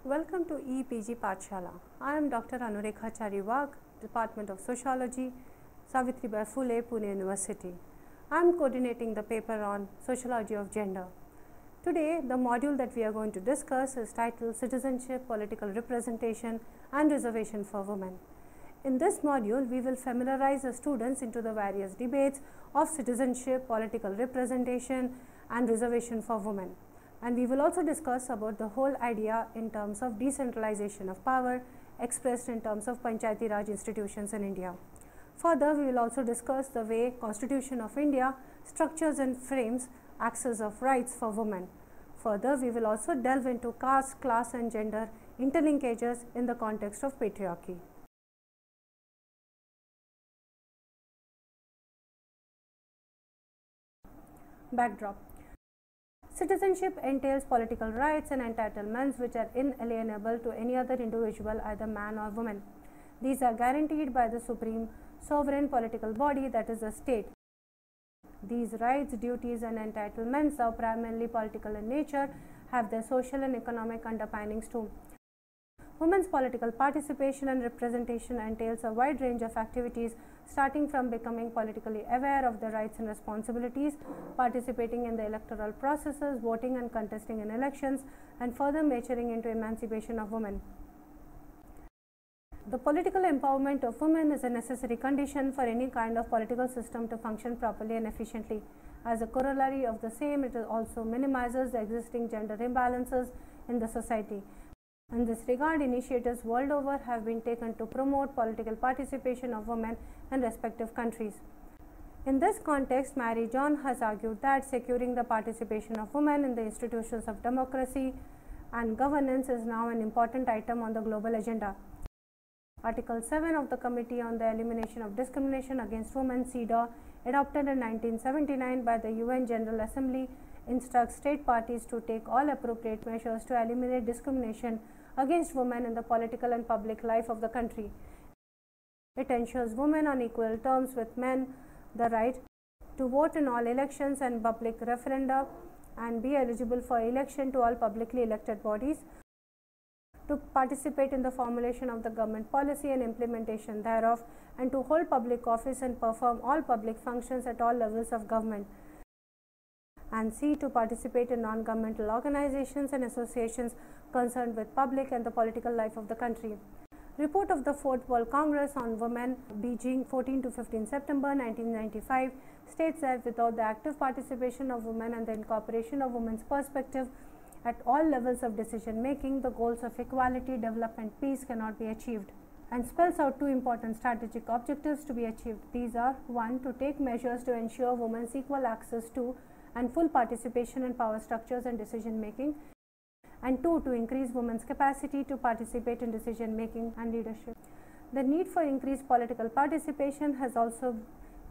Welcome to EPG Pathshala. I am Dr. Anurekha Chariwag, Department of Sociology, Savitribai Phule, Pune University. I am coordinating the paper on Sociology of Gender. Today, the module that we are going to discuss is titled Citizenship, Political Representation and Reservation for Women. In this module, we will familiarize the students into the various debates of citizenship, political representation and reservation for women. And we will also discuss about the whole idea in terms of decentralization of power expressed in terms of Panchayati Raj institutions in India. Further, we will also discuss the way Constitution of India structures and frames access of rights for women. Further, we will also delve into caste, class and gender interlinkages in the context of patriarchy. Backdrop. Citizenship entails political rights and entitlements which are inalienable to any other individual, either man or woman. These are guaranteed by the supreme sovereign political body, that is the state. These rights, duties and entitlements are primarily political in nature, have their social and economic underpinnings too. Women's political participation and representation entails a wide range of activities, starting from becoming politically aware of their rights and responsibilities, participating in the electoral processes, voting and contesting in elections, and further maturing into emancipation of women. The political empowerment of women is a necessary condition for any kind of political system to function properly and efficiently. As a corollary of the same, it also minimizes the existing gender imbalances in the society. In this regard, initiatives world over have been taken to promote political participation of women in respective countries. In this context, Mary John has argued that securing the participation of women in the institutions of democracy and governance is now an important item on the global agenda. Article 7 of the Committee on the Elimination of Discrimination Against Women (CEDAW), adopted in 1979 by the UN General Assembly, instructs state parties to take all appropriate measures to eliminate discrimination against women in the political and public life of the country. It ensures women on equal terms with men the right to vote in all elections and public referenda and be eligible for election to all publicly elected bodies, to participate in the formulation of the government policy and implementation thereof, and to hold public office and perform all public functions at all levels of government. And C, to participate in non-governmental organizations and associations concerned with public and the political life of the country. Report of the Fourth World Congress on Women, Beijing, 14 to 15 September 1995, states that without the active participation of women and the incorporation of women's perspective at all levels of decision making, the goals of equality, development, peace cannot be achieved, and spells out two important strategic objectives to be achieved. These are: 1. To take measures to ensure women's equal access to and full participation in power structures and decision making, and 2. To increase women's capacity to participate in decision making and leadership. The need for increased political participation has also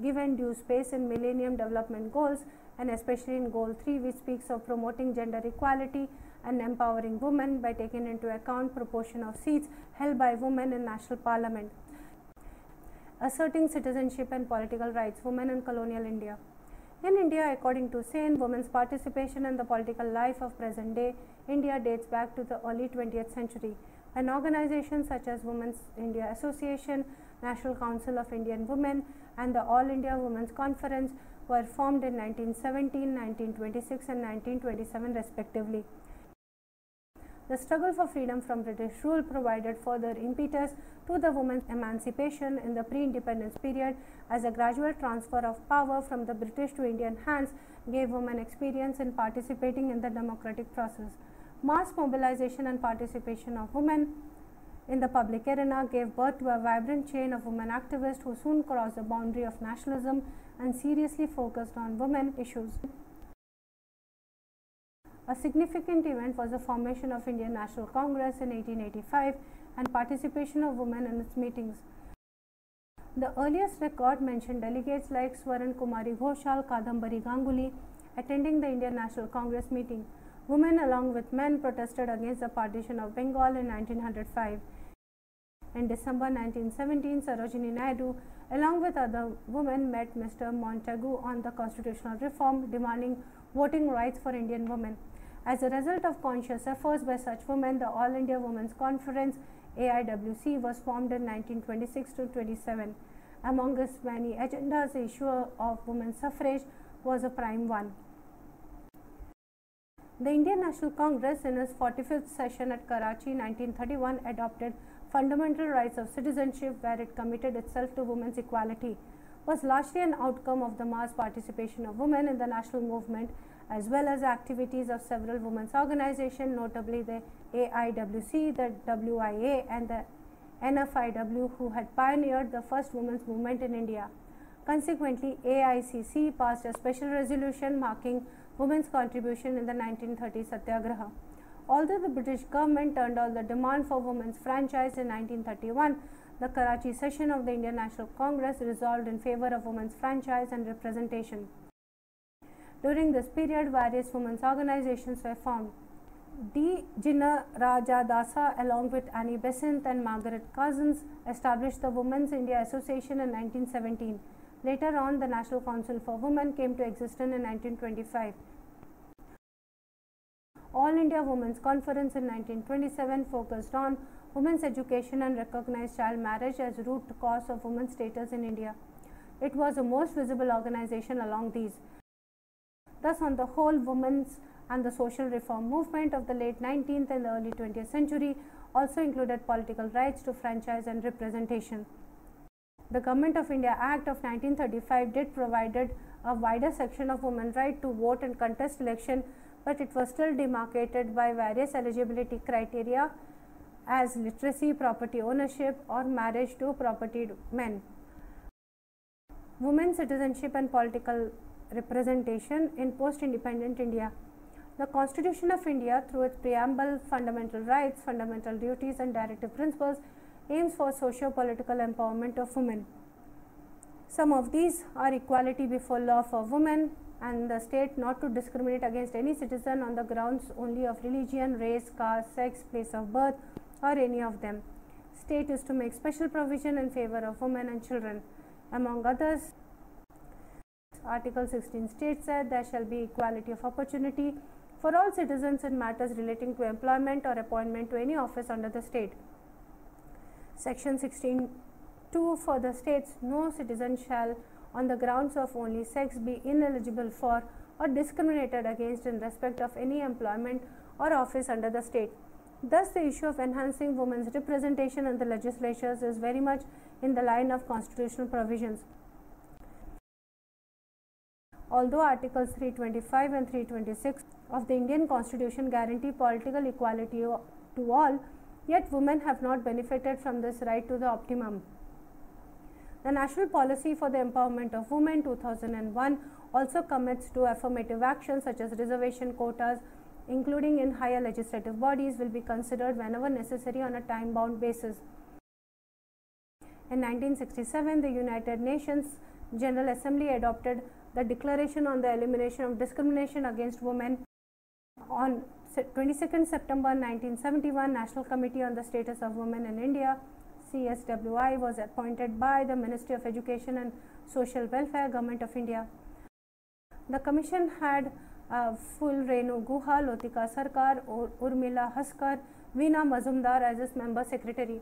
given due space in Millennium Development Goals, and especially in Goal 3, which speaks of promoting gender equality and empowering women by taking into account proportion of seats held by women in national parliament. Asserting citizenship and political rights, women in colonial India. In India, according to Sen, women's participation in the political life of present-day India dates back to the early 20th century, when organizations such as Women's India Association, National Council of Indian Women, and the All India Women's Conference were formed in 1917, 1926, and 1927 respectively. The struggle for freedom from British rule provided further impetus to the women's emancipation in the pre-independence period, as a gradual transfer of power from the British to Indian hands gave women experience in participating in the democratic process. Mass mobilization and participation of women in the public arena gave birth to a vibrant chain of women activists who soon crossed the boundary of nationalism and seriously focused on women issues. A significant event was the formation of Indian National Congress in 1885 and participation of women in its meetings. The earliest record mentioned delegates like Swaran Kumari Ghoshal, Kadambari Ganguly attending the Indian National Congress meeting. Women along with men protested against the partition of Bengal in 1905. In December 1917, Sarojini Naidu along with other women met Mr. Montagu on the constitutional reform demanding voting rights for Indian women. As a result of conscious efforts by such women, the All India Women's Conference AIWC was formed in 1926 to 27. Among its many agendas, the issue of women's suffrage was a prime one. The Indian National Congress, in its 45th session at Karachi 1931, adopted Fundamental Rights of Citizenship, where it committed itself to women's equality, was largely an outcome of the mass participation of women in the national movement, as well as activities of several women's organizations, notably the AIWC, the WIA, and the NFIW, who had pioneered the first women's movement in India. Consequently, AICC passed a special resolution marking women's contribution in the 1930 Satyagraha. Although the British government turned down the demand for women's franchise in 1931, the Karachi session of the Indian National Congress resolved in favor of women's franchise and representation. During this period, various women's organizations were formed. D. Jinnah Raja Dasa, along with Annie Besant and Margaret Cousins, established the Women's India Association in 1917. Later on, the National Council for Women came to existence in 1925. All India Women's Conference in 1927 focused on women's education and recognized child marriage as root cause of women's status in India. It was the most visible organization along these. Thus, on the whole, women's and the social reform movement of the late 19th and the early 20th century also included political rights to franchise and representation. The Government of India Act of 1935 did provided a wider section of women's right to vote and contest election, but it was still demarcated by various eligibility criteria as literacy, property ownership, or marriage to propertied men. Women's citizenship and political representation in post-independent India. The Constitution of India, through its preamble, fundamental rights, fundamental duties, and directive principles, aims for socio-political empowerment of women. Some of these are equality before law for women, and the state not to discriminate against any citizen on the grounds only of religion, race, caste, sex, place of birth, or any of them. State is to make special provision in favor of women and children. Among others, Article 16 states that there shall be equality of opportunity for all citizens in matters relating to employment or appointment to any office under the state. Section 16(2) further states, no citizen shall, on the grounds of only sex, be ineligible for or discriminated against in respect of any employment or office under the state. Thus, the issue of enhancing women's representation in the legislatures is very much in the line of constitutional provisions. Although Articles 325 and 326 of the Indian Constitution guarantee political equality to all, yet women have not benefited from this right to the optimum. The National Policy for the Empowerment of Women 2001 also commits to affirmative actions such as reservation quotas, including in higher legislative bodies, will be considered whenever necessary on a time-bound basis. In 1967, the United Nations General Assembly adopted the Declaration on the Elimination of Discrimination Against Women. On 22nd September 1971, National Committee on the Status of Women in India (CSWI) was appointed by the Ministry of Education and Social Welfare, Government of India. The commission had Full Renu Guha, Lotika Sarkar, Urmila Haskar, Veena Mazumdar as its member secretary.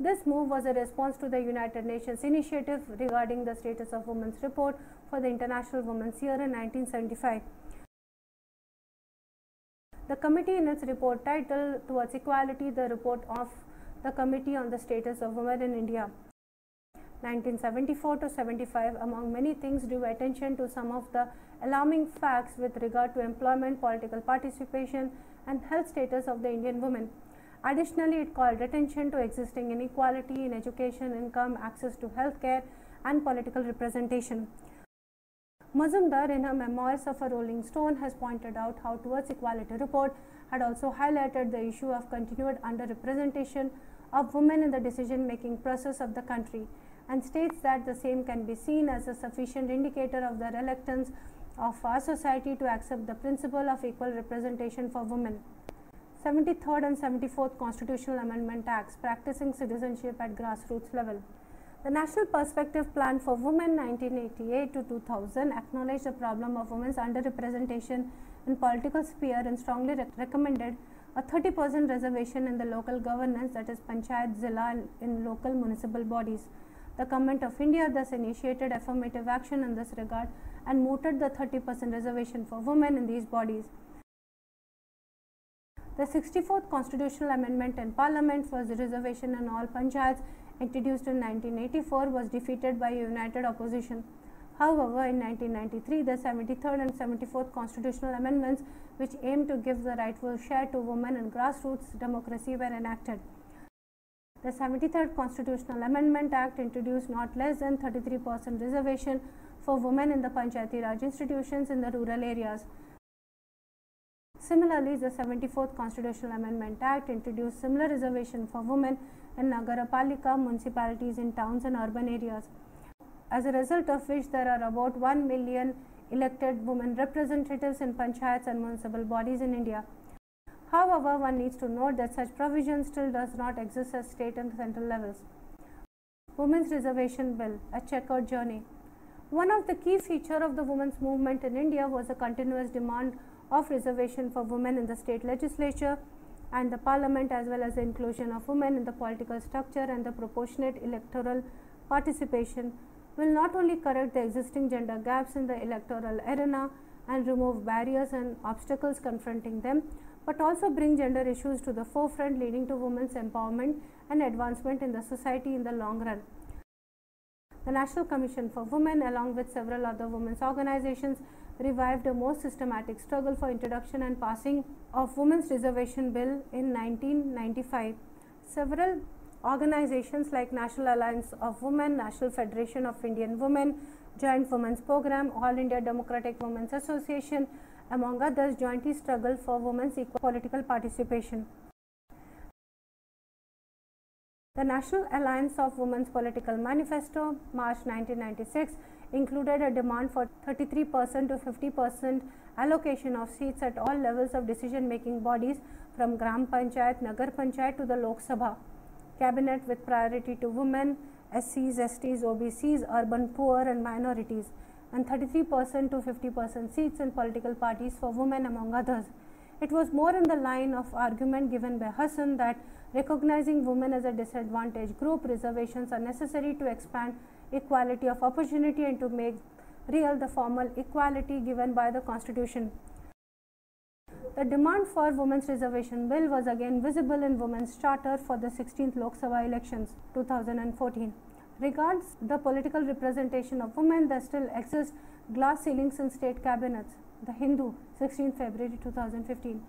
This move was a response to the United Nations initiative regarding the status of women's report for the International Women's Year in 1975. The committee, in its report titled Towards Equality, the report of the Committee on the Status of Women in India, 1974 to 75, among many things, drew attention to some of the alarming facts with regard to employment, political participation, and health status of the Indian women. Additionally, it called attention to existing inequality in education, income, access to health care, and political representation. Mazumdar, in her Memoirs of a Rolling Stone, has pointed out how Towards Equality report had also highlighted the issue of continued underrepresentation of women in the decision-making process of the country, and states that the same can be seen as a sufficient indicator of the reluctance of our society to accept the principle of equal representation for women. 73rd and 74th Constitutional Amendment Acts, practicing citizenship at grassroots level. The National Perspective Plan for Women 1988 to 2000 acknowledged the problem of women's underrepresentation in political sphere and strongly recommended a 30% reservation in the local governance, that is Panchayat Zilla, in local municipal bodies. The Government of India thus initiated affirmative action in this regard and mooted the 30% reservation for women in these bodies. The 64th Constitutional Amendment in Parliament for the reservation in all panchayats, introduced in 1984, was defeated by a united opposition. However, in 1993, the 73rd and 74th Constitutional Amendments, which aimed to give the rightful share to women in grassroots democracy, were enacted. The 73rd Constitutional Amendment Act introduced not less than 33% reservation for women in the Panchayati Raj institutions in the rural areas. Similarly, the 74th Constitutional Amendment Act introduced similar reservation for women in Nagarapalika municipalities in towns and urban areas, as a result of which there are about 1 million elected women representatives in panchayats and municipal bodies in India. However, one needs to note that such provision still does not exist at state and central levels. Women's Reservation Bill, a checkered journey. One of the key features of the women's movement in India was a continuous demand of reservation for women in the state legislature and the parliament, as well as the inclusion of women in the political structure and the proportionate electoral participation will not only correct the existing gender gaps in the electoral arena and remove barriers and obstacles confronting them, but also bring gender issues to the forefront, leading to women's empowerment and advancement in the society in the long run. The National Commission for Women, along with several other women's organizations, revived a more systematic struggle for introduction and passing of Women's Reservation Bill in 1995. Several organizations like National Alliance of Women, National Federation of Indian Women, Joint Women's Program, All India Democratic Women's Association, among others, jointly struggled for women's equal political participation. The National Alliance of Women's Political Manifesto, March 1996, included a demand for 33% to 50% allocation of seats at all levels of decision-making bodies, from Gram Panchayat, Nagar Panchayat to the Lok Sabha. Cabinet with priority to women, SCs, STs, OBCs, urban poor and minorities, and 33% to 50% seats in political parties for women, among others. It was more in the line of argument given by Hassan that recognizing women as a disadvantaged group, reservations are necessary to expand equality of opportunity and to make real the formal equality given by the Constitution. The demand for Women's Reservation Bill was again visible in Women's Charter for the 16th Lok Sabha elections 2014. Regards the political representation of women, there still exist glass ceilings in state cabinets. The Hindu, 16 February 2015.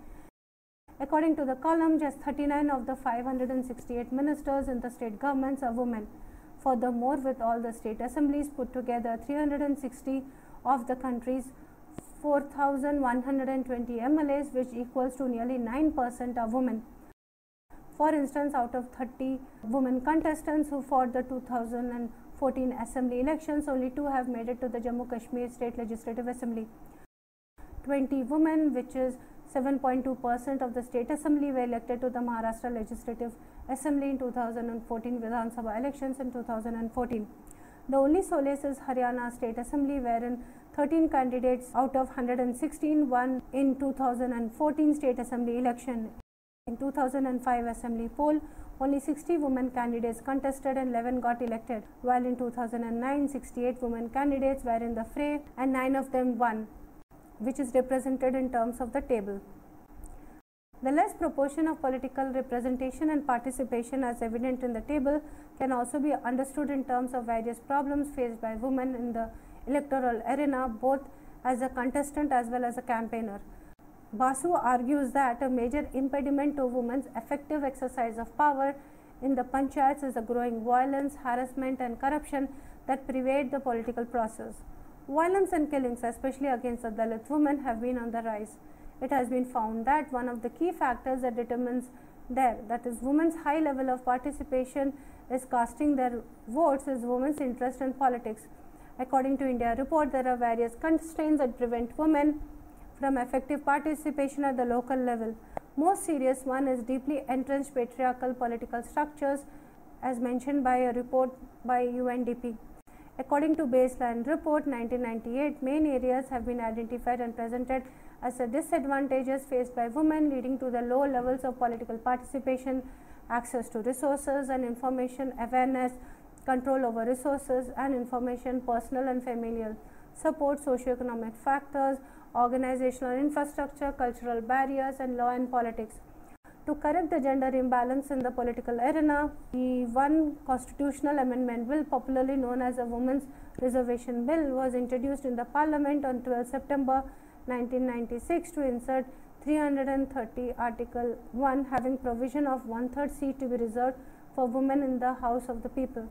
According to the column, just 39 of the 568 ministers in the state governments are women. Furthermore, with all the state assemblies put together, 360 of the country's 4,120 MLAs, which equals to nearly 9%, are women. For instance, out of 30 women contestants who fought the 2014 assembly elections, only 2 have made it to the Jammu Kashmir State Legislative Assembly. 20 women, which is 7.2% of the state assembly, were elected to the Maharashtra Legislative Assembly in 2014 Vidhan Sabha elections in 2014. The only solace is Haryana State Assembly, wherein 13 candidates out of 116 won in 2014 State Assembly election. In 2005 Assembly poll, only 60 women candidates contested and 11 got elected, while in 2009, 68 women candidates were in the fray and 9 of them won, which is represented in terms of the table. The less proportion of political representation and participation as evident in the table can also be understood in terms of various problems faced by women in the electoral arena, both as a contestant as well as a campaigner. Basu argues that a major impediment to women's effective exercise of power in the panchayats is the growing violence, harassment and corruption that pervade the political process. Violence and killings, especially against the Dalit women, have been on the rise. It has been found that one of the key factors that determines that is women's high level of participation is casting their votes, is women's interest in politics. According to India report, there are various constraints that prevent women from effective participation at the local level. Most serious one is deeply entrenched patriarchal political structures as mentioned by a report by UNDP. According to Baseline Report 1998, main areas have been identified and presented as the disadvantages faced by women, leading to the low levels of political participation, access to resources and information awareness, control over resources and information, personal and familial support, socioeconomic factors, organizational infrastructure, cultural barriers, and law and politics. To correct the gender imbalance in the political arena, the one constitutional amendment bill, popularly known as the Women's Reservation Bill, was introduced in the Parliament on 12 September 1996 to insert 330 Article 1 having provision of 1/3 seat to be reserved for women in the House of the People,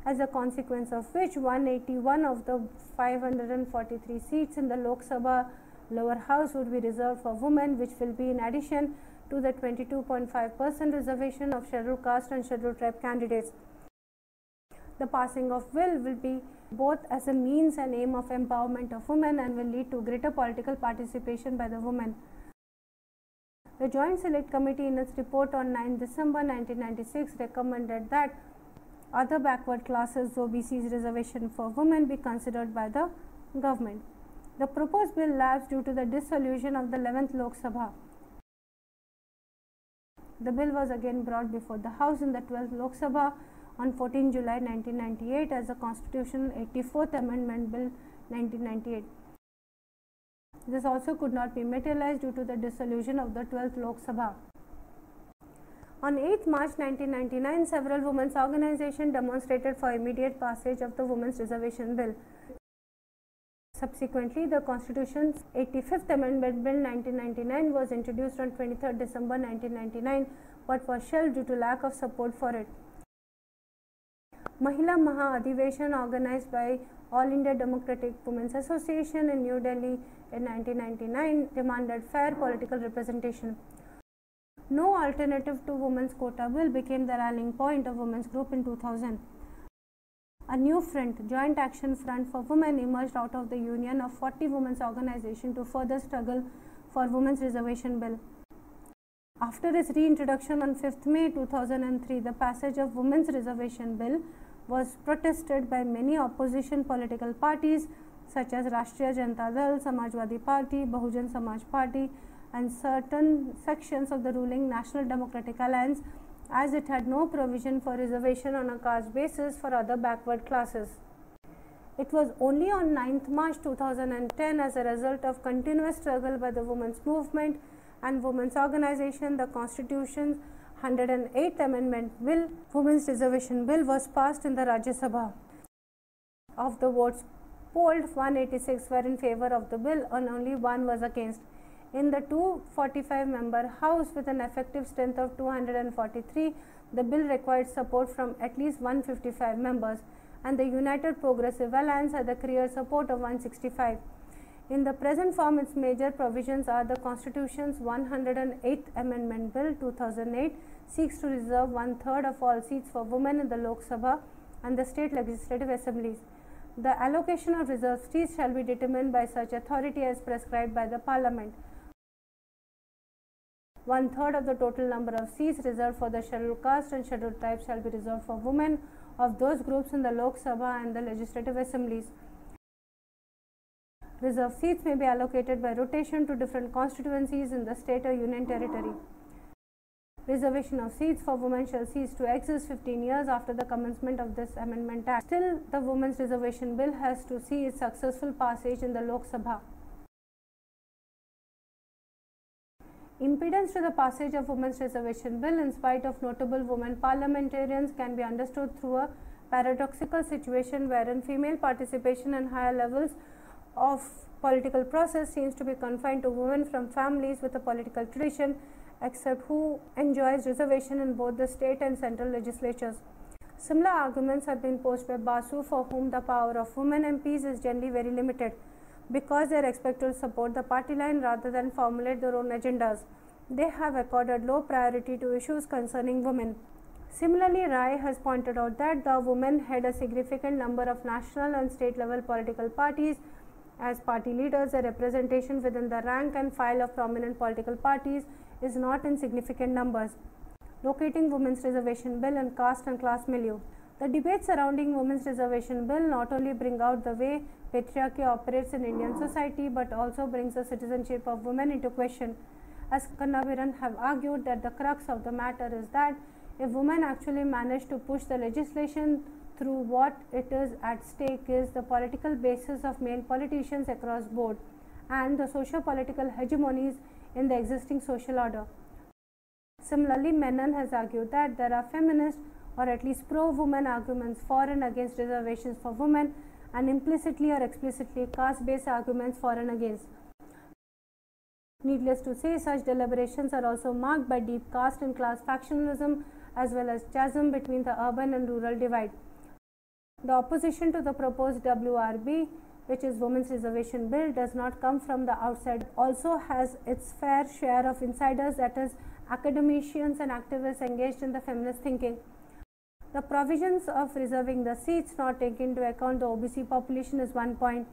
as a consequence of which 181 of the 543 seats in the Lok Sabha lower house would be reserved for women, which will be in addition to the 22.5% reservation of scheduled caste and scheduled tribe candidates. The passing of bill will be both as a means and aim of empowerment of women and will lead to greater political participation by the women. The Joint Select Committee in its report on 9 December 1996 recommended that other backward classes OBC's reservation for women be considered by the government. The proposed bill lapsed due to the dissolution of the 11th Lok Sabha. The bill was again brought before the House in the 12th Lok Sabha on 14 July 1998 as the Constitutional 84th Amendment Bill 1998. This also could not be materialized due to the dissolution of the 12th Lok Sabha. On 8 March 1999, several women's organizations demonstrated for immediate passage of the Women's Reservation Bill. Subsequently, the Constitution's 85th Amendment Bill 1999 was introduced on 23 December 1999 but was shelved due to lack of support for it. Mahila Maha Adhiveshan, organized by All India Democratic Women's Association in New Delhi in 1999, demanded fair political representation. No alternative to Women's Quota Bill became the rallying point of women's group in 2000. A new front, Joint Action Front for Women, emerged out of the union of 40 women's organizations to further struggle for Women's Reservation Bill. After its reintroduction on 5th May 2003, the passage of Women's Reservation Bill was protested by many opposition political parties such as Rashtriya Janata Dal, Samajwadi Party, Bahujan Samaj Party, and certain sections of the ruling National Democratic Alliance, as it had no provision for reservation on a caste basis for other backward classes. It was only on 9th March 2010, as a result of continuous struggle by the women's movement and women's organization, the Constitution's 108th Amendment Bill, Women's Reservation Bill, was passed in the Rajya Sabha. Of the votes polled, 186 were in favor of the bill and only 1 was against. In the 245-member House with an effective strength of 243, the bill required support from at least 155 members, and the United Progressive Alliance had the clear support of 165. In the present form, its major provisions are the Constitution's 108th Amendment Bill 2008 seeks to reserve 1/3 of all seats for women in the Lok Sabha and the state legislative assemblies. The allocation of reserved seats shall be determined by such authority as prescribed by the Parliament. 1/3 of the total number of seats reserved for the scheduled caste and scheduled tribes shall be reserved for women of those groups in the Lok Sabha and the legislative assemblies. Reserved seats may be allocated by rotation to different constituencies in the state or union territory. Reservation of seats for women shall cease to exist 15 years after the commencement of this Amendment Act. Still, the Women's Reservation Bill has to see its successful passage in the Lok Sabha. Impedance to the passage of Women's Reservation Bill, in spite of notable women parliamentarians, can be understood through a paradoxical situation wherein female participation in higher levels of political process seems to be confined to women from families with a political tradition, except who enjoys reservation in both the state and central legislatures. Similar arguments have been posed by Basu, for whom the power of women MPs is generally very limited, because they are expected to support the party line rather than formulate their own agendas. They have accorded low priority to issues concerning women. Similarly, Rai has pointed out that the women head a significant number of national and state level political parties. As party leaders, their representation within the rank and file of prominent political parties is not in significant numbers. locating Women's Reservation Bill and Caste and Class Milieu. The debate surrounding Women's Reservation Bill not only bring out the way patriarchy operates in Indian society, but also brings the citizenship of women into question. As Kannabiran have argued that the crux of the matter is that if women actually manage to push the legislation through, what it is at stake is the political basis of male politicians across board and the socio-political hegemonies in the existing social order. Similarly, Menon has argued that there are feminist or at least pro-women arguments for and against reservations for women, and implicitly or explicitly caste-based arguments for and against. Needless to say, such deliberations are also marked by deep caste and class factionalism as well as chasm between the urban and rural divide. The opposition to the proposed WRB, which is Women's Reservation Bill, does not come from the outside, also has its fair share of insiders, that is, academicians and activists engaged in the feminist thinking. The provisions of reserving the seats not taking into account the OBC population is one point.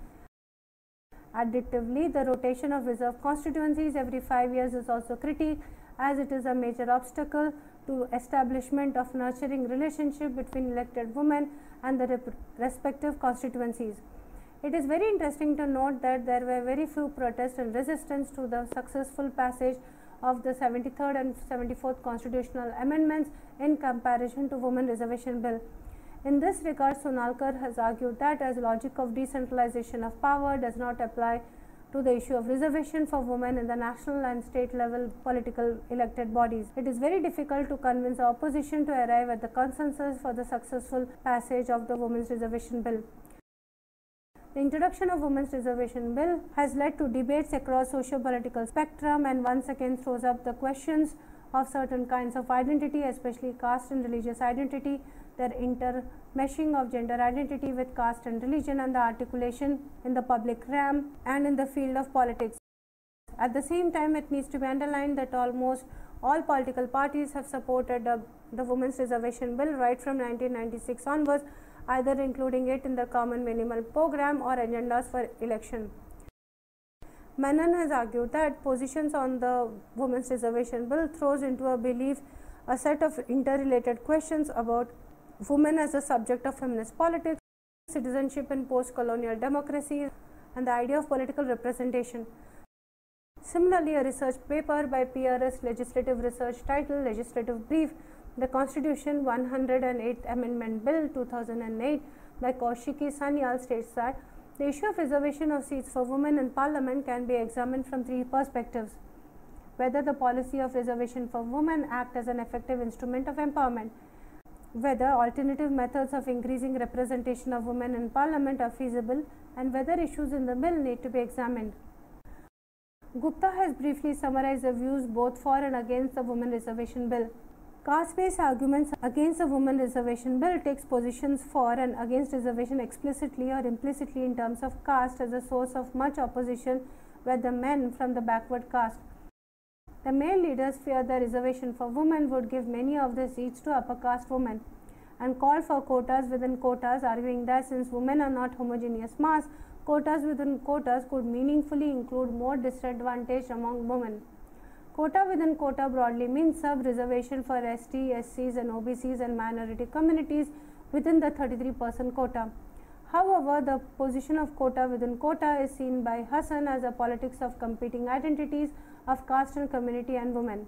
Additively, the rotation of reserved constituencies every 5 years is also critical, as it is a major obstacle to establishment of nurturing relationship between elected women and the respective constituencies. It is very interesting to note that there were very few protests and resistance to the successful passage of the 73rd and 74th constitutional amendments in comparison to Women Reservation Bill. In this regard, Sonalkar has argued that as logic of decentralization of power does not apply to the issue of reservation for women in the national and state level political elected bodies, it is very difficult to convince the opposition to arrive at the consensus for the successful passage of the Women's Reservation Bill. The introduction of Women's Reservation Bill has led to debates across socio-political spectrum and once again throws up the questions of certain kinds of identity, especially caste and religious identity, their intermeshing of gender identity with caste and religion, and the articulation in the public realm and in the field of politics. At the same time, it needs to be underlined that almost all political parties have supported the Women's Reservation Bill right from 1996 onwards, either including it in the common minimal program or agendas for election. Menon has argued that positions on the Women's Reservation Bill throws into a belief a set of interrelated questions about women as a subject of feminist politics, citizenship in post-colonial democracies, and the idea of political representation. Similarly, a research paper by PRS Legislative Research titled Legislative Brief, The Constitution 108th Amendment Bill 2008 by Kaushiki Sanyal states that the issue of reservation of seats for women in parliament can be examined from three perspectives: whether the policy of reservation for women act as an effective instrument of empowerment, whether alternative methods of increasing representation of women in parliament are feasible, and whether issues in the bill need to be examined. Gupta has briefly summarized the views both for and against the Women Reservation Bill. Caste-based arguments against the Women Reservation Bill takes positions for and against reservation explicitly or implicitly in terms of caste as a source of much opposition with the men from the backward caste. The male leaders fear the reservation for women would give many of the seats to upper caste women and called for quotas within quotas, arguing that since women are not homogeneous mass, quotas within quotas could meaningfully include more disadvantaged among women. Quota within quota broadly means sub-reservation for ST, SCs and OBCs and minority communities within the 33% quota. However, the position of quota within quota is seen by Hassan as a politics of competing identities of caste and community and women.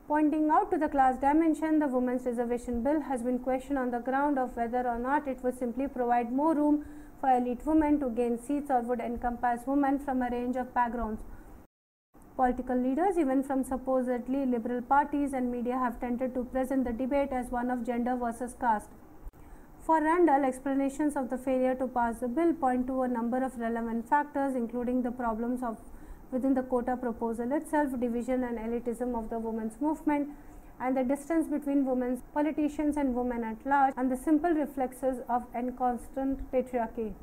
Pointing out to the class dimension, the Women's Reservation Bill has been questioned on the ground of whether or not it would simply provide more room for elite women to gain seats or would encompass women from a range of backgrounds. Political leaders, even from supposedly liberal parties and media, have tended to present the debate as one of gender versus caste. For Randall, explanations of the failure to pass the bill point to a number of relevant factors, including the problems of within the quota proposal itself, division and elitism of the women's movement, and the distance between women's politicians and women at large, and the simple reflexes of inconstant patriarchy.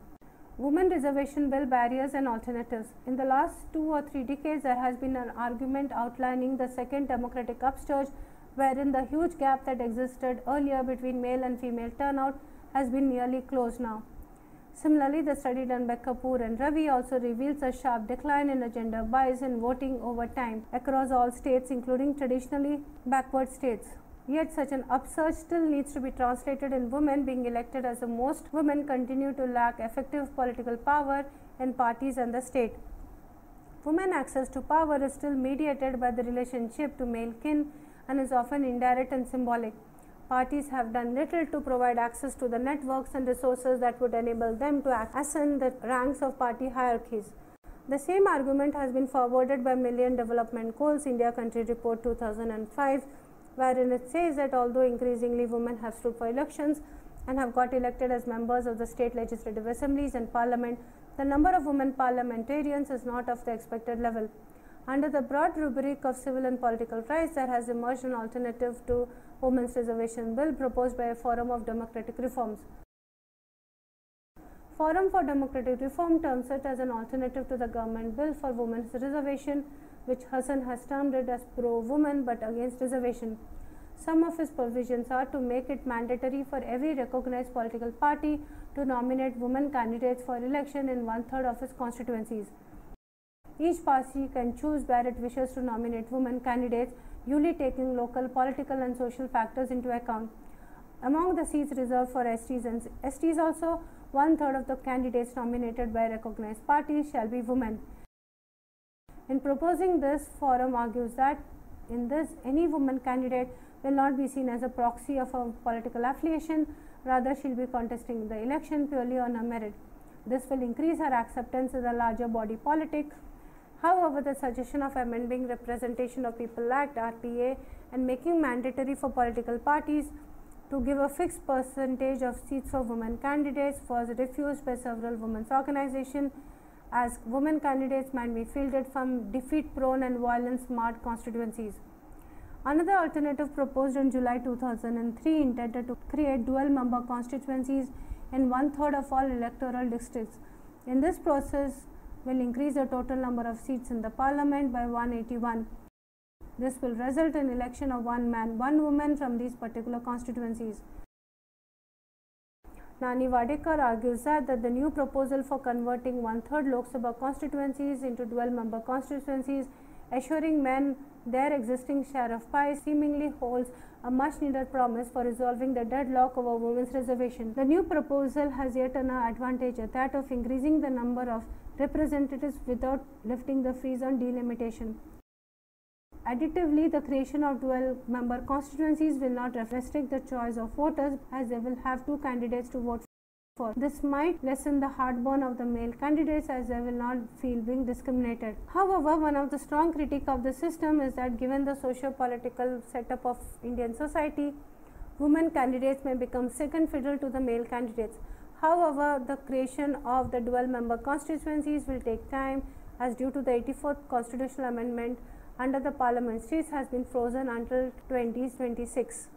Women Reservation Bill barriers and alternatives. In the last 2 or 3 decades, there has been an argument outlining the second democratic upsurge, wherein the huge gap that existed earlier between male and female turnout has been nearly closed now. Similarly, the study done by Kapoor and Ravi also reveals a sharp decline in the gender bias in voting over time across all states, including traditionally backward states. Yet such an upsurge still needs to be translated in women being elected, as the most women continue to lack effective political power in parties and the state. Women access to power is still mediated by the relationship to male kin and is often indirect and symbolic. Parties have done little to provide access to the networks and resources that would enable them to ascend the ranks of party hierarchies. The same argument has been forwarded by Millennium Development Goals India Country Report 2005, wherein it says that although increasingly women have stood for elections and have got elected as members of the state legislative assemblies and parliament, the number of women parliamentarians is not of the expected level. Under the broad rubric of civil and political rights, there has emerged an alternative to Women's Reservation Bill proposed by a Forum of Democratic Reforms. Forum for Democratic Reform terms it as an alternative to the government bill for women's reservation, which Hassan has termed it as pro-woman but against reservation. Some of his provisions are to make it mandatory for every recognized political party to nominate women candidates for election in 1/3 of its constituencies. Each party can choose where it wishes to nominate women candidates, duly taking local political and social factors into account. Among the seats reserved for STs and STs also, 1/3 of the candidates nominated by recognized parties shall be women. In proposing this, Forum argues that in this, any woman candidate will not be seen as a proxy of a political affiliation, rather she will be contesting the election purely on her merit. This will increase her acceptance in the larger body politic. However, the suggestion of amending Representation of People Act (RPA) and making mandatory for political parties to give a fixed percentage of seats for women candidates was refused by several women's organizations, as women candidates might be fielded from defeat-prone and violence-marred constituencies. Another alternative proposed in July 2003 intended to create dual-member constituencies in 1/3 of all electoral districts. In this process, will increase the total number of seats in the parliament by 181. This will result in election of one man, one woman from these particular constituencies. Nani Wadekar argues that the new proposal for converting 1/3 Lok Sabha constituencies into dual-member constituencies, assuring men their existing share of pie, seemingly holds a much-needed promise for resolving the deadlock over women's reservation. The new proposal has yet another advantage, that of increasing the number of representatives without lifting the freeze on delimitation. Additively, the creation of dual-member constituencies will not restrict the choice of voters, as they will have two candidates to vote for. This might lessen the heartburn of the male candidates, as they will not feel being discriminated. However, one of the strong critiques of the system is that given the socio-political setup of Indian society, women candidates may become second fiddle to the male candidates. However, the creation of the dual-member constituencies will take time, as due to the 84th constitutional amendment under the parliament seats has been frozen until 2026.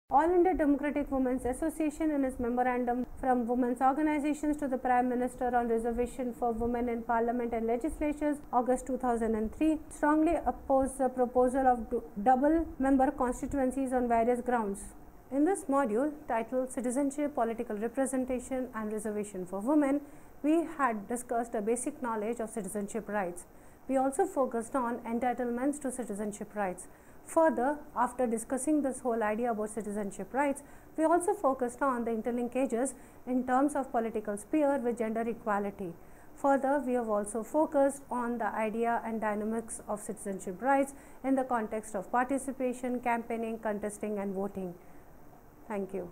All India Democratic Women's Association, in its memorandum from women's organizations to the Prime Minister on reservation for women in Parliament and legislatures, August 2003, strongly opposed the proposal of double-member constituencies on various grounds. In this module, titled Citizenship, Political Representation and Reservation for Women, we had discussed a basic knowledge of citizenship rights. We also focused on entitlements to citizenship rights. Further, after discussing this whole idea about citizenship rights, we also focused on the interlinkages in terms of political sphere with gender equality. Further, we have also focused on the idea and dynamics of citizenship rights in the context of participation, campaigning, contesting and voting. Thank you.